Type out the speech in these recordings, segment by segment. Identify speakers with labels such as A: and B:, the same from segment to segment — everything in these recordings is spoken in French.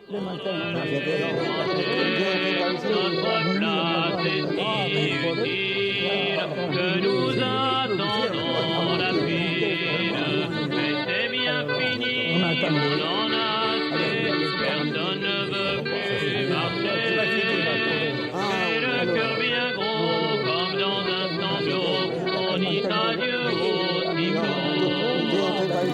A: Le matin, on avait
B: notre place est si utile que nous attendons la file. Mais c'est bien fini, on en a assez, personne ne veut plus marcher. Et le cœur bien gros, comme dans un sanglot, on dit adieu au cyclone.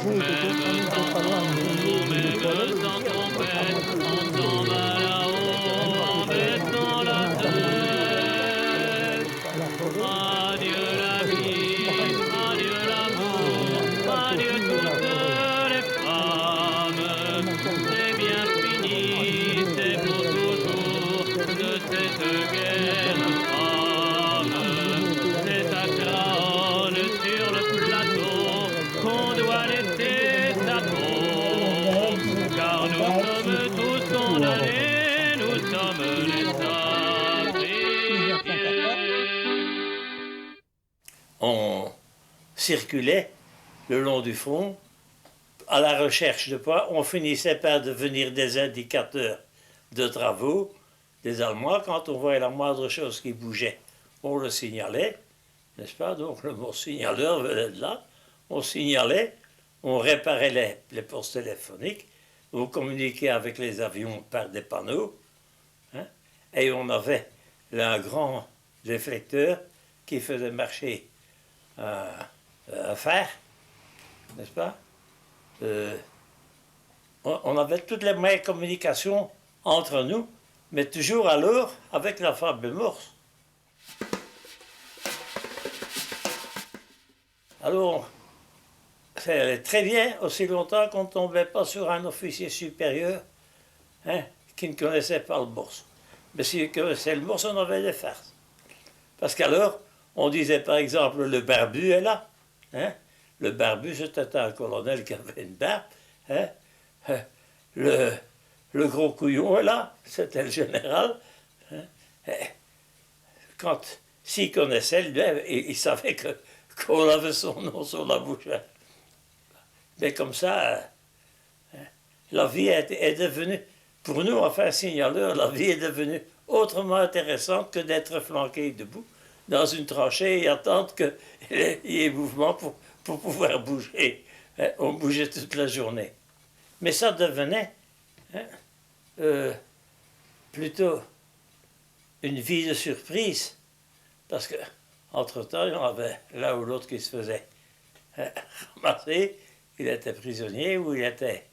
B: Même sans tambour, même sans trompette, on s'en va là-haut en baissant la tête. Adieu la vie, adieu l'amour, adieu toutes les femmes. C'est bien fini, c'est pour toujours de cette guerre infâme. C'est à Craonne sur le plateau qu'on doit laisser sa peau. Car nous sommes tous condamnés, nous sommes les sacrifiés.
C: On circulait le long du front à la recherche de poids. On finissait par devenir des indicateurs de travaux des Allemands. Quand on voyait la moindre chose qui bougeait, on le signalait, n'est-ce pas? Donc le mot signaleur venait de là. On signalait, on réparait les postes téléphoniques, on communiquait avec les avions par des panneaux, hein, et on avait là un grand réflecteur qui faisait marcher un fer, n'est-ce pas? On avait toutes les moyens de communication entre nous, mais toujours à l'heure avec l'alphabet Morse. Alors, ça allait très bien aussi longtemps qu'on ne tombait pas sur un officier supérieur, hein, qui ne connaissait pas le Morse. Mais s'il connaissait le Morse, on avait des farces. Parce qu'alors, on disait par exemple, le barbu est là. Hein? Le barbu, c'était un colonel qui avait une barbe. Hein? Le gros couillon est là, c'était le général. Hein? S'il connaissait, lui, il savait qu'on avait son nom sur la bouche. Mais comme ça, la vie est devenue, pour nous, enfin, signaleurs, la vie est devenue autrement intéressante que d'être flanqué debout dans une tranchée et attendre qu'il y ait mouvement pour pouvoir bouger. On bougeait toute la journée. Mais ça devenait plutôt une vie de surprise, parce que entre-temps, il y en avait l'un ou l'autre qui se faisait ramasser, il était prisonnier ou il était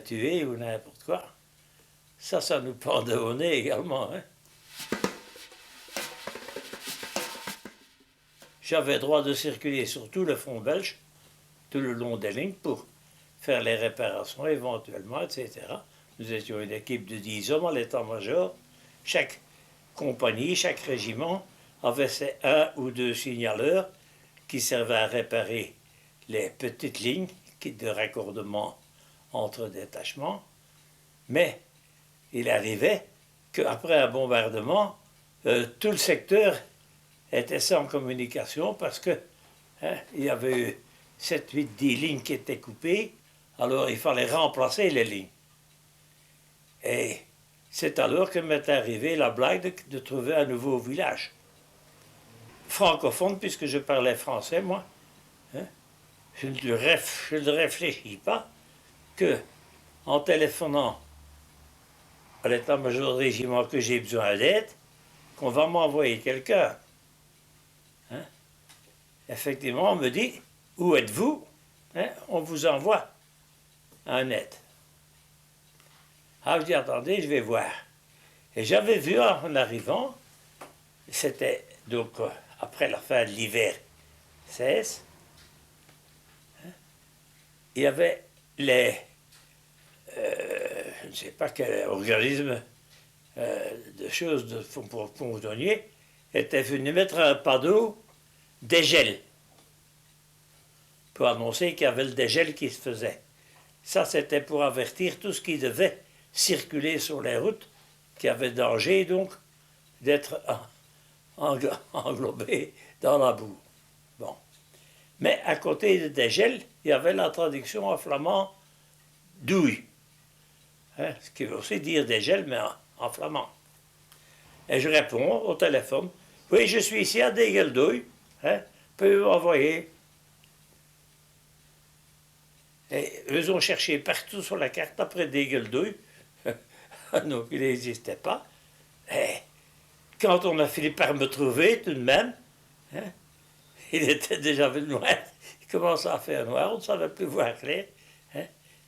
C: tué ou n'importe quoi. Ça nous pendait au nez également. Hein. J'avais droit de circuler sur tout le front belge, tout le long des lignes, pour faire les réparations éventuellement, etc. Nous étions une équipe de 10 hommes à l'état-major. Chaque compagnie, chaque régiment avait ses 1 ou 2 signaleurs qui servaient à réparer les petites lignes de raccordement entre détachements. Mais il arrivait qu'après un bombardement, tout le secteur était sans communication parce que il y avait eu 7, 8, 10 lignes qui étaient coupées, alors il fallait remplacer les lignes. Et c'est alors que m'est arrivée la blague de trouver un nouveau village. Francophone, puisque je parlais français, moi, hein, je ne réfléchis pas que, en téléphonant à l'état-major du régiment que j'ai besoin d'aide, qu'on va m'envoyer quelqu'un. Hein? Effectivement, on me dit, où êtes-vous? Hein? On vous envoie un aide. Ah, je dis, attendez, je vais voir. Et j'avais vu en arrivant, c'était donc après la fin de l'hiver 16, hein, il y avait les, je ne sais pas quel organisme de choses pour ponctonniers, était venu mettre un panneau dégel pour annoncer qu'il y avait le dégel qui se faisait. Ça, c'était pour avertir tout ce qui devait circuler sur les routes, qui avait danger donc d'être englobé dans la boue. Bon. Mais à côté de dégel, il y avait la traduction en flamand douille. Hein, ce qui veut aussi dire des gels, mais en flamand. Et je réponds au téléphone. Oui, je suis ici à Degeldouille. Hein, peut envoyer. Et eux ont cherché partout sur la carte après Degeldouille. Donc, il n'existait pas. Et quand on a fini par me trouver, tout de même, hein, il était déjà venu noir. Il commençait à faire noir, on ne savait plus voir clair. Hein,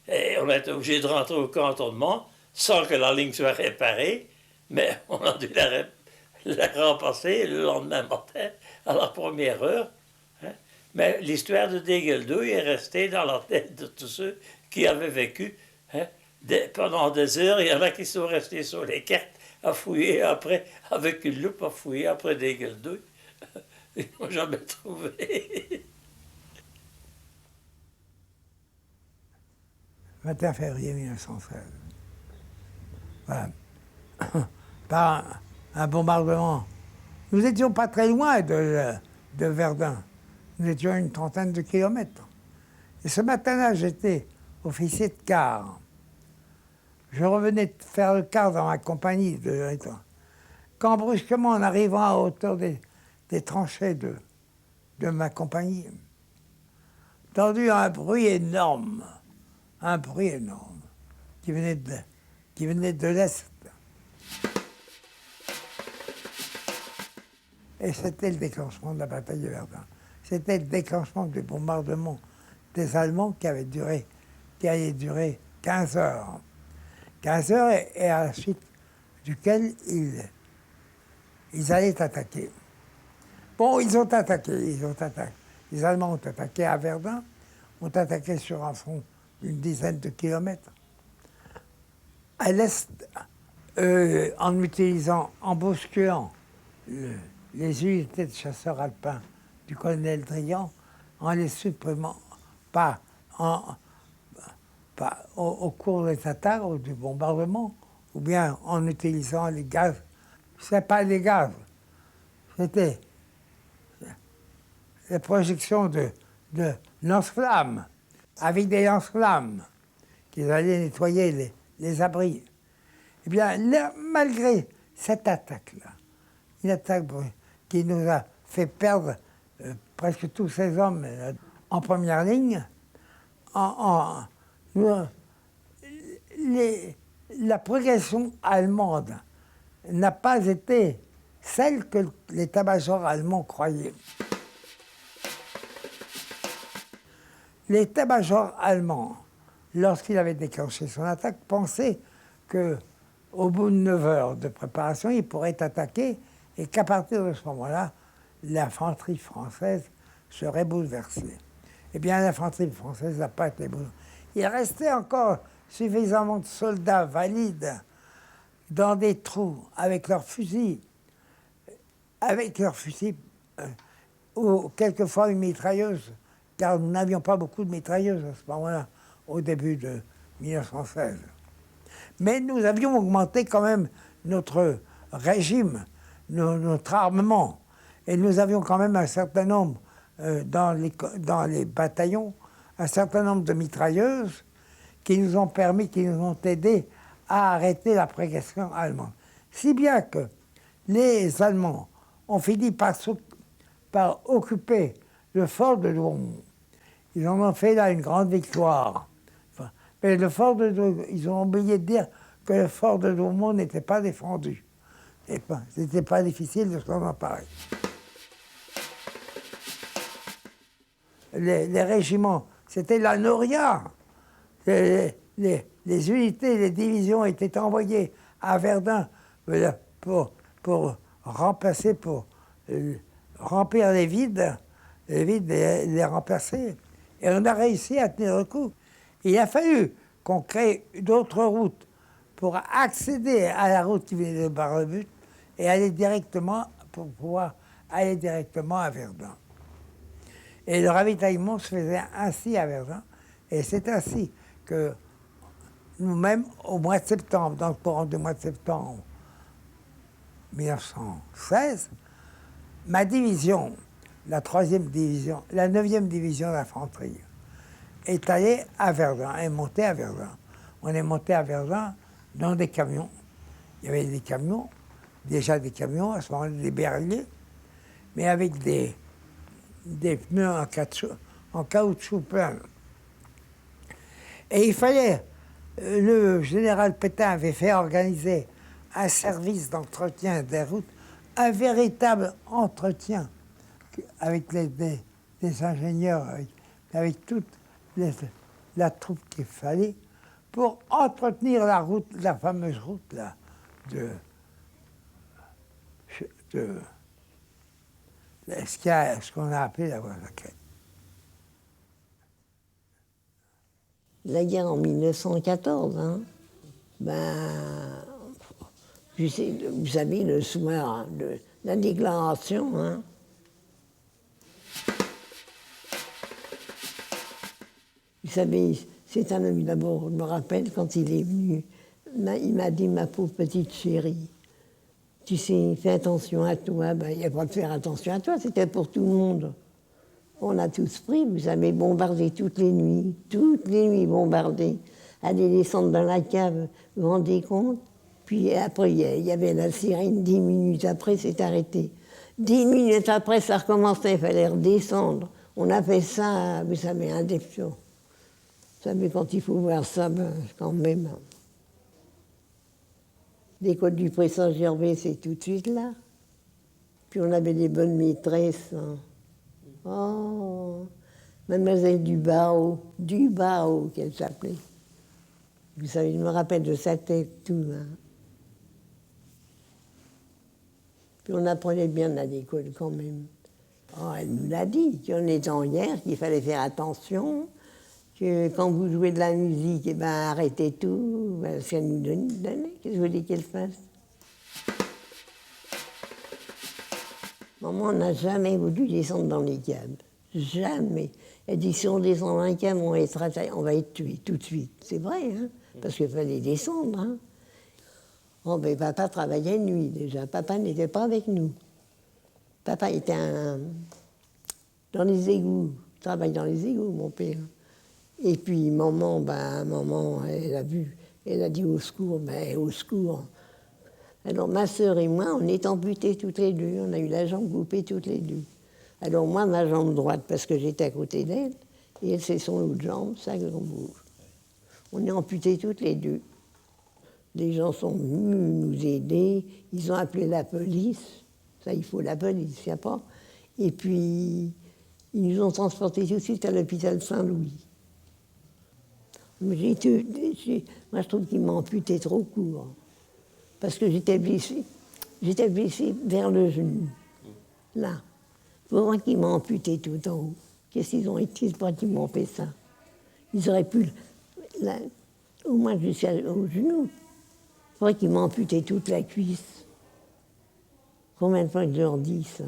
C: et on a été obligé de rentrer au cantonnement sans que la ligne soit réparée. Mais on a dû la remplacer le lendemain matin, à la première heure. Hein. Mais l'histoire de Degeldouille est restée dans la tête de tous ceux qui avaient vécu. Hein. Pendant des heures, il y en a qui sont restés sur les cartes à fouiller après, avec une loupe à fouiller après Degeldouille. Ils n'ont jamais trouvé.
A: 21 février 1916. Voilà. Par un bombardement. Nous n'étions pas très loin de Verdun. Nous étions à une trentaine de kilomètres. Et ce matin-là, j'étais officier de quart. Je revenais de faire le quart dans ma compagnie. Quand brusquement, en arrivant à hauteur des tranchées de ma compagnie, j'ai entendu un bruit énorme, qui venait de l'Est. Et c'était le déclenchement de la bataille de Verdun. C'était le déclenchement du bombardement des Allemands qui allait durer 15 heures. 15 heures et à la suite duquel ils allaient attaquer. Bon, ils ont attaqué. Les Allemands ont attaqué à Verdun, ont attaqué sur un front d'une dizaine de kilomètres. À l'est, en bousculant les unités de chasseurs alpins du colonel Drian, en les supprimant au cours des attaques ou du bombardement, ou bien en utilisant les gaz. C'est pas les gaz, c'était les projections de lance-flammes, avec des lance-flammes, qu'ils allaient nettoyer les abris. Eh bien, malgré cette attaque-là, une attaque qui nous a fait perdre presque tous ces hommes en première ligne, la progression allemande n'a pas été celle que l'état-major allemand croyait. L'état-major allemand, lorsqu'il avait déclenché son attaque, pensait qu'au bout de 9 heures de préparation, il pourrait attaquer et qu'à partir de ce moment-là, l'infanterie française serait bouleversée. Eh bien, l'infanterie française n'a pas été bouleversée. Il restait encore suffisamment de soldats valides dans des trous avec leurs fusils, ou quelquefois une mitrailleuse, car nous n'avions pas beaucoup de mitrailleuses à ce moment-là, au début de 1916. Mais nous avions augmenté quand même notre régime, notre armement, et nous avions quand même un certain nombre, dans les bataillons, un certain nombre de mitrailleuses qui nous ont aidés à arrêter la progression allemande. Si bien que les Allemands ont fini par occuper le fort de Douaumont. Ils en ont fait là une grande victoire. Mais le fort de Douaumont, ils ont oublié de dire que le fort de Douaumont n'était pas défendu. C'était pas difficile de s'en emparer. Les régiments, c'était la Noria. Les unités, les divisions étaient envoyées à Verdun pour remplacer, pour remplir les vides et les remplacer. Et on a réussi à tenir le coup. Il a fallu qu'on crée d'autres routes pour accéder à la route qui venait de Bar-le-But et pour pouvoir aller directement à Verdun. Et le ravitaillement se faisait ainsi à Verdun. Et c'est ainsi que nous-mêmes, au mois de septembre, dans le courant du mois de septembre 1916, ma division, la 3e division, la 9e division d'infanterie, est allée à Verdun, est montée à Verdun. On est monté à Verdun dans des camions. Il y avait des camions, déjà des camions, à ce moment-là, des berliers, mais avec des pneus en caoutchouc plein. Et il fallait, le général Pétain avait fait organiser un service d'entretien des routes, un véritable entretien avec des ingénieurs, avec toute la troupe qu'il fallait pour entretenir la route, la fameuse route là, ce qu'on a appelé la voie lacrée.
D: La guerre en 1914, hein, vous savez, le soir de la déclaration, hein. Vous savez, c'est un homme d'abord, je me rappelle quand il est venu, il m'a dit, ma pauvre petite chérie, tu sais, fais attention à toi. Il n'y a pas de faire attention à toi, c'était pour tout le monde. On a tous pris, vous avez bombardé toutes les nuits bombardé. Aller descendre dans la cave, vous vous rendez compte? Puis après, il y avait la sirène, 10 minutes après, c'est arrêté. 10 minutes après, ça recommençait, il fallait redescendre. On a fait ça, vous savez, un des pions. Vous savez, quand il faut voir ça, quand même. L'école du Pré Saint-Gervais, c'est tout de suite là. Puis on avait des bonnes maîtresses. Hein. Oh, Mademoiselle Dubao qu'elle s'appelait. Vous savez, je me rappelle de sa tête, tout. Hein. Puis on apprenait bien à l'école quand même. Oh, elle nous l'a dit, qu'on était en guerre, qu'il fallait faire attention, que quand vous jouez de la musique, eh ben, arrêtez tout. Ben, c'est à nous donner. Qu'est-ce que vous voulez qu'elle fasse? Maman n'a jamais voulu descendre dans les caves. Jamais. Elle dit, si on descend dans les caves, on va être tués tout de suite. C'est vrai, hein, parce qu'il fallait descendre. Hein. Oh, ben, papa travaillait nuit déjà. Papa n'était pas avec nous. Papa était dans les égouts. Il travaille dans les égouts, mon père. Et puis maman, elle a dit au secours, au secours. Alors ma sœur et moi, on est amputés toutes les deux, on a eu la jambe coupée toutes les deux. Alors moi, ma jambe droite, parce que j'étais à côté d'elle, et elle, c'est son autre jambe, ça qu'on bouge. On est amputés toutes les deux. Les gens sont venus nous aider, ils ont appelé la police, ça il faut la police, il n'y a pas. Et puis, ils nous ont transportés tout de suite à l'hôpital Saint-Louis. Mais moi, je trouve qu'ils m'ont amputé trop court. Parce que j'étais blessée vers le genou. Là. Pour moi qu'ils m'ont amputé tout en haut. Qu'est-ce qu'ils ont été? C'est pas qu'ils m'ont fait ça. Ils auraient pu, au moins jusqu'au genou. C'est vrai qu'ils m'ont amputé toute la cuisse. Combien de fois je leur dis ça?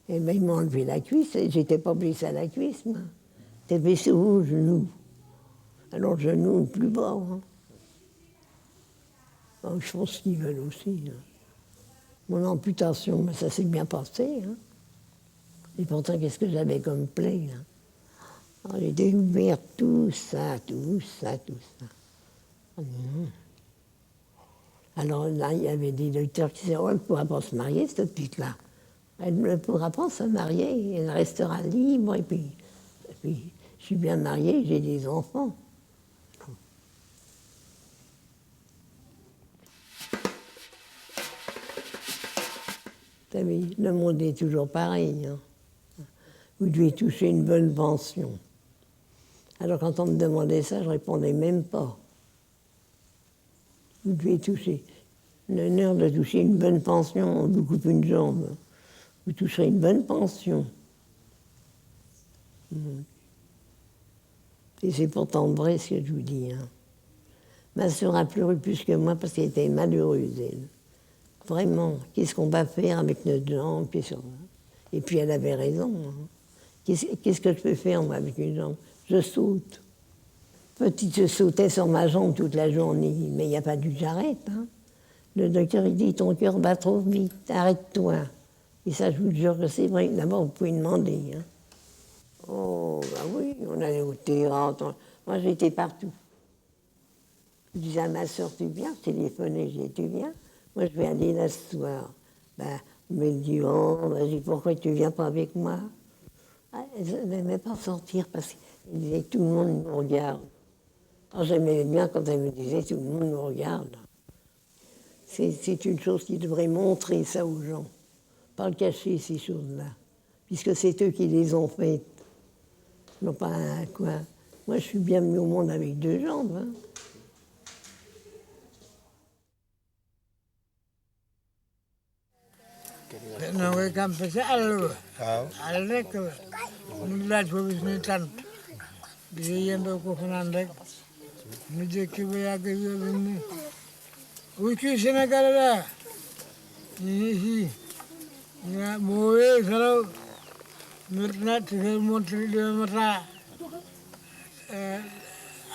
D: Eh bien, ils m'ont enlevé la cuisse. J'étais pas blessée à la cuisse, moi. J'étais blessée au genou. Alors, le genou plus bas. Hein. Alors, je pense qu'ils veulent aussi. Hein. Mon amputation, mais ça s'est bien passé. Hein. Et pourtant, qu'est-ce que j'avais comme plaie? Hein. Alors, j'ai découvert tout ça. Alors là, il y avait des docteurs qui disaient, oh, elle ne pourra pas se marier, cette petite-là. Elle ne pourra pas se marier, elle restera libre. Et puis je suis bien mariée, j'ai des enfants. Vous savez, le monde est toujours pareil. Hein. Vous devez toucher une bonne pension. Alors quand on me demandait ça, je ne répondais même pas. Vous devez toucher l'honneur de toucher une bonne pension, on vous coupe une jambe. Vous toucherez une bonne pension. Et c'est pourtant vrai ce que je vous dis. Hein. Ma sœur a pleuré plus que moi parce qu'elle était malheureuse, elle. Vraiment, qu'est-ce qu'on va faire avec notre jambe? Et puis elle avait raison. Hein. Qu'est-ce que je peux faire, moi, avec une jambe? Je saute. Petite, je sautais sur ma jambe toute la journée, mais il n'y a pas dû que j'arrête. Hein. Le docteur, il dit, ton cœur bat trop vite, arrête-toi. Et ça, je vous jure que c'est vrai. D'abord, vous pouvez demander. Hein. Oh, ben oui, on allait au théâtre. Moi, j'étais partout. Je disais à ma soeur, tu viens? Je téléphonais, je disais, tu viens? Moi, je vais aller là ce soir. Ben, elle me dit, oh, vas-y, pourquoi tu viens pas avec moi? Ah, elle n'aimait pas sortir parce qu'elle disait, tout le monde nous regarde. Alors, j'aimais bien quand elle me disait, tout le monde nous regarde. C'est une chose qui devrait montrer ça aux gens. Pas le cacher, ces choses-là. Puisque c'est eux qui les ont faites. Non pas un coin. Moi, je suis bien venu au monde avec 2 jambes. Hein.
A: noo koy campé ca àll ba. waaw àll rek la. ñu laaj ko bis ñu tant. di yendoo ko fanaan rek. ñu jékki ba yàgg yooyu ni. wuy kii Sénégal la. ñu ngi fii. ñu naan moo wee salo. maintenant tu fais montrer de matin.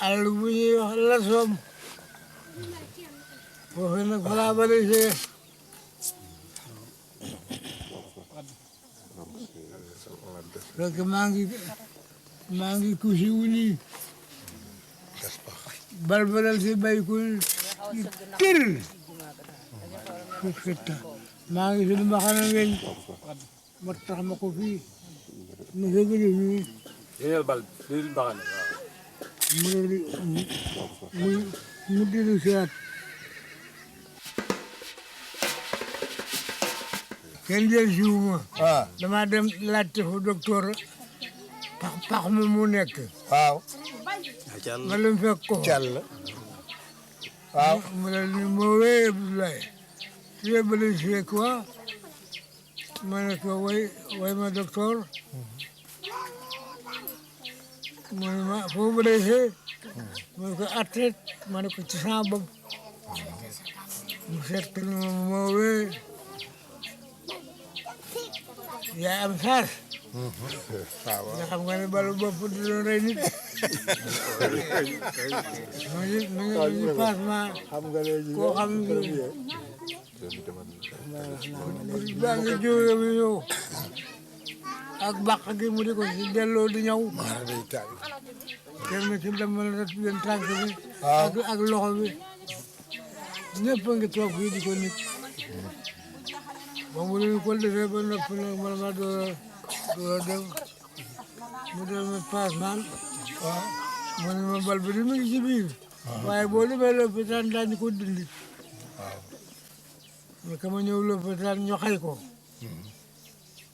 A: àll bu ñuy wax la soom. foofu nag fa laa bëri see. fekk maa ngi couché wu nii balbalal si bay ko tër maa ngi suñu mbaxana weñ ma tax ma ko fii mu fekk ni fii
E: yéen bal di mbaxane
A: mu dilu siwaat kenn jël siwuma dama dem laajte fu docteur pax mi mu nekk
F: waaw
A: ma leen fekk ko
F: Thiel waaw
A: mu ne ni mauvais Abdoulaye tu es blessé quoi ma ne ko way ma docteur mu ne ma foo blessé ma ne ko athlète ma ne ko ci sama bopp mu seet ko ni ma mauvais yaa am saas nga xam nga ne balu bopp di doon rey nit mu ngi passement koo xam ne baa ngi jóge bi ñëw ak bàq gi mu di ko si delloo di ñëw kenn ci dem na rek leen tànk bi ak loxo bi ñëpp a ngi toog fii di ko nit ba mu leen ko defee ba noppi nag man ma door a dem mu dem passement mu ne ma bal bi di mu ngi ci biir waaye boo demee lopitaan daañu ko dindi mais que ma ñëw lopitaan ñu xay ko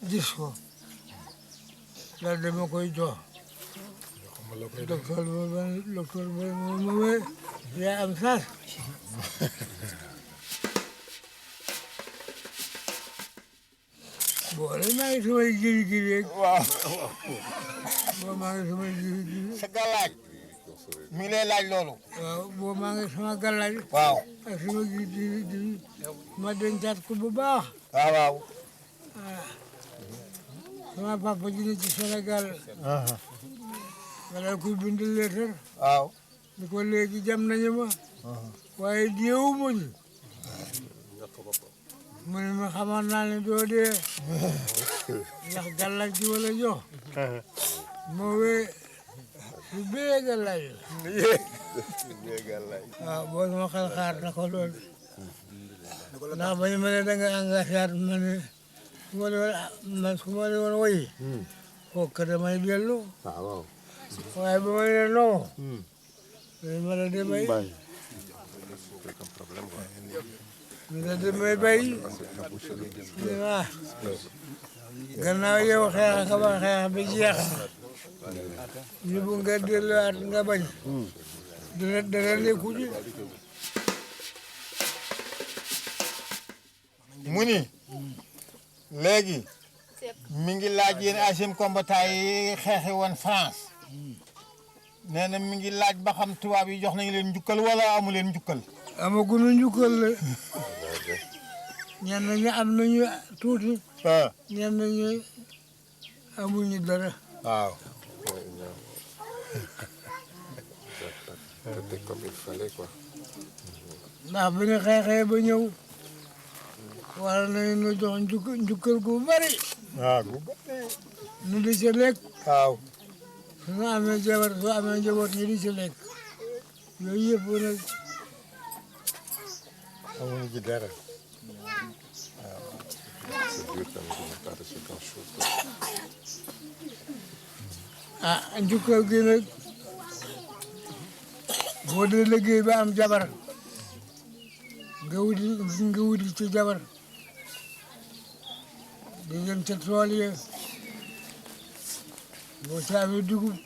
A: gis ko daal dama koy jox docteur ba ma wee yaa am saas boole maa ngi samay giri rek
F: waaw
A: boo maa ngi samay giri
F: sa gàllaaj mi ngi lay laaj loolu
A: waaw boo maa ngi sama gàllaaj
F: waaw
A: ak sama giri ma dencaat ko bu baax
F: waaw
A: sama papa ji ne ci Sénégal ma daal koy bind lettre
F: waaw
A: ni ko léegi jam nañu ma waaye deewuma ñu mu ne ma xamoon naa ne doo dee ndax gàllaaj ji wala jox moo wee su bee gàllaaj waaw boo sama xel xaar na ko lool ndax ba ñu ma ne da nga engagé at ma ne su ma ne woon woy kooku damay dellu waaye ba ma ne non dañu ma la demay ñu ne damay bay ah gannaaw yow xeex ka ba xeex bi jeex na ñu bu nga delluwaat nga bañ dana nekku ci
F: mu ni léegi mi ngi laaj yéen ancien combattant yi xeexi woon France nee na mi ngi laaj ba xam tubaab yi jox nañu leen njukkal wala amu leen njukkal
A: amaguñu njukkal la ñenn ñi am nañu tuuti ñenn ñi amuñu dara
F: waaw
A: ndax bi nga xeexee ba ñëw war nañu nu jox njukkal gu bari
F: waaw
A: nu di ci lekk
F: waaw
A: su ñu amee jabar su amee njaboot ñu di ci lekk yooyu yëpp nag
F: amuñu ci dara.
G: C'est dur tamit de ne pas rester grand-chose.
H: ah njukkal gi nag boo dee liggéey ba am jabar nga wuti ci jabar di dem ca tool ya boo ca amee dugub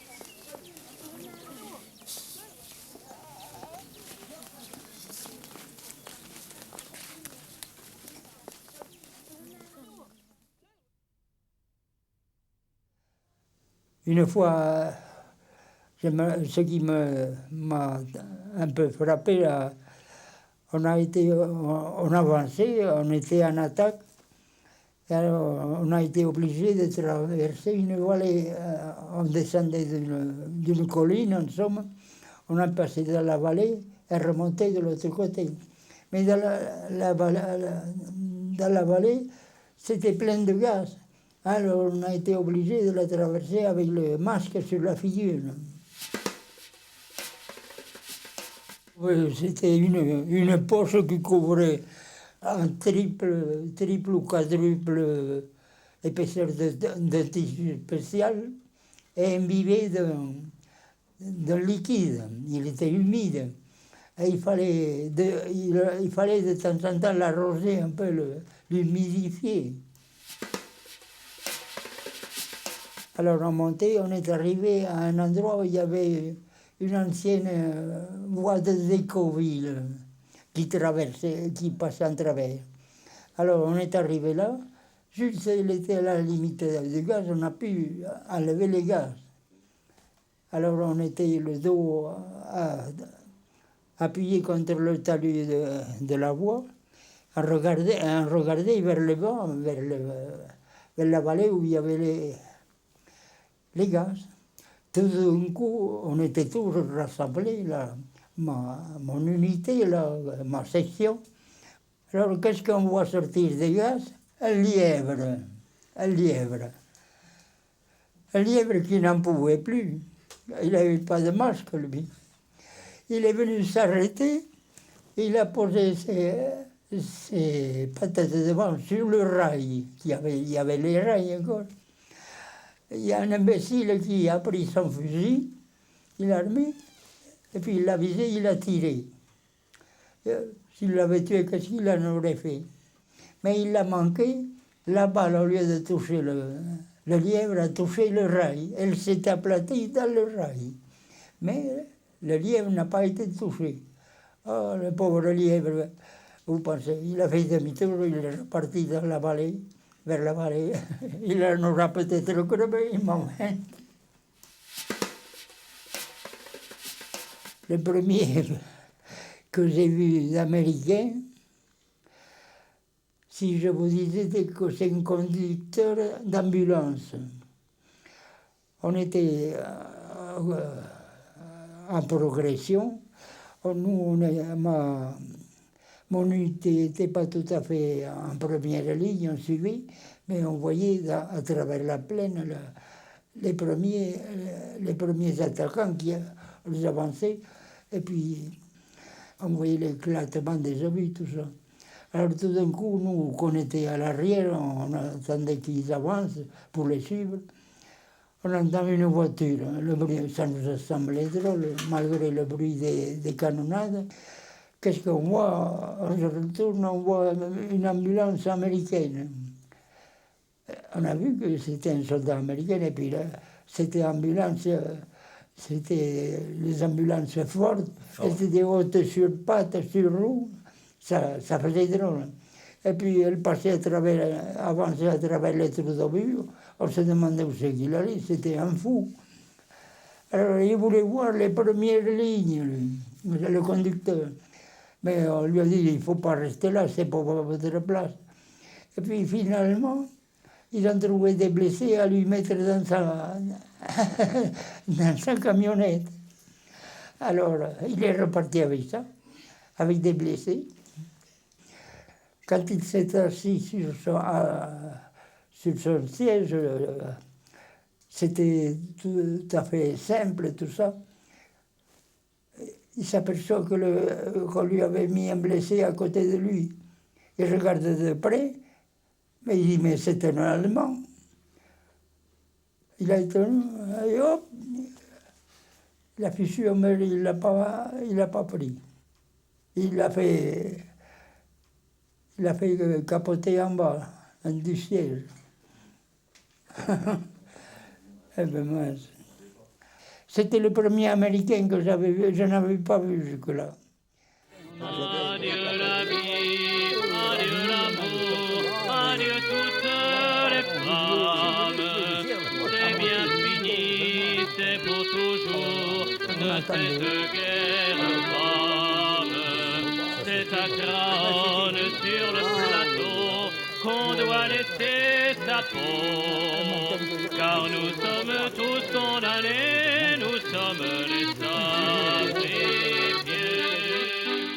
I: Une fois, ce qui m'a un peu frappé, là, on avançait, on était en attaque, et alors on a été obligé de traverser une vallée, on descendait d'une colline, en somme, on a passé dans la vallée et remonté de l'autre côté. Mais dans la vallée, c'était plein de gaz. Alors on a été obligé de la traverser avec le masque sur la figure. Oui, c'était une poche qui couvrait en triple ou quadruple épaisseur de tissu spécial et imbibé de liquide. Il était humide. Et il fallait de temps en temps l'arroser un peu, l'humidifier. Alors on montait, on est arrivé à un endroit où il y avait une ancienne voie de Décoville qui passait en travers. Alors on est arrivé là, juste il était à la limite du gaz, on a pu enlever les gaz. Alors on était le dos appuyé contre le talus de la voie, on regardait vers le bas, vers la vallée où il y avait les gaz. Tout d'un coup, on était tous rassemblés, là, mon unité, là, ma section. Alors, qu'est-ce qu'on voit sortir des gaz? Un lièvre. Un lièvre qui n'en pouvait plus. Il n'avait pas de masque, lui. Il est venu s'arrêter, il a posé ses patates devant sur le rail. Il y avait les rails encore. Il y a un imbécile qui a pris son fusil, il l'a remis, et puis il l'a visé, il a tiré. S'il l'avait tué, qu'est-ce qu'il en aurait fait? Mais il l'a manqué, la balle, au lieu de toucher le lièvre, a touché le rail. Elle s'est aplatie dans le rail. Mais le lièvre n'a pas été touché. Oh, le pauvre lièvre, vous pensez, il a fait demi-tour, il est reparti dans la vallée. Vers la vallée, il en aura peut-être crevé un moment. Le premier que j'ai vu d'Américain, si je vous disais que c'est un conducteur d'ambulance. On était en progression. Nous, mon unité n'était pas tout à fait en première ligne, on suivait, mais on voyait à travers la plaine les premiers attaquants qui avançaient, et puis on voyait l'éclatement des obus, tout ça. Alors tout d'un coup, nous, qu'on était à l'arrière, on attendait qu'ils avancent pour les suivre. On entend une voiture, le bruit, ça nous a semblé drôle, malgré le bruit des canonnades. Qu'est-ce qu'on voit? On se retourne, on voit une ambulance américaine. On a vu que c'était un soldat américain, et puis là, c'était les ambulances fortes, c'était des hautes sur pattes, sur roues, ça faisait drôle. Et puis elle passait avançait à travers les trous d'obus, on se demandait où c'est qu'il allait, c'était un fou. Alors il voulait voir les premières lignes, le conducteur. Mais on lui a dit, il ne faut pas rester là, c'est pas votre place. Et puis finalement, ils ont trouvé des blessés à lui mettre dans sa camionnette. Alors, il est reparti avec ça, avec des blessés. Quand il s'est assis sur son siège, c'était tout à fait simple, tout ça. il s'aperçoit qu'on lui avait mis un blessé à côté de lui. Il regarde de près, mais il dit, mais c'est un Allemand. Il a été, et hop, la fissure, mais il l'a pas pris. Il l'a fait capoter en bas, du siège. Eh ben mince. C'était le premier Américain que je n'avais pas vu jusque-là.
B: Adieu la vie, adieu l'amour, adieu toutes les flammes. C'est bien fini, c'est pour toujours de cette guerre infâme. C'est à Crâne sur le plateau qu'on doit laisser sa peau. Car nous sommes tous condamnés, nous sommes les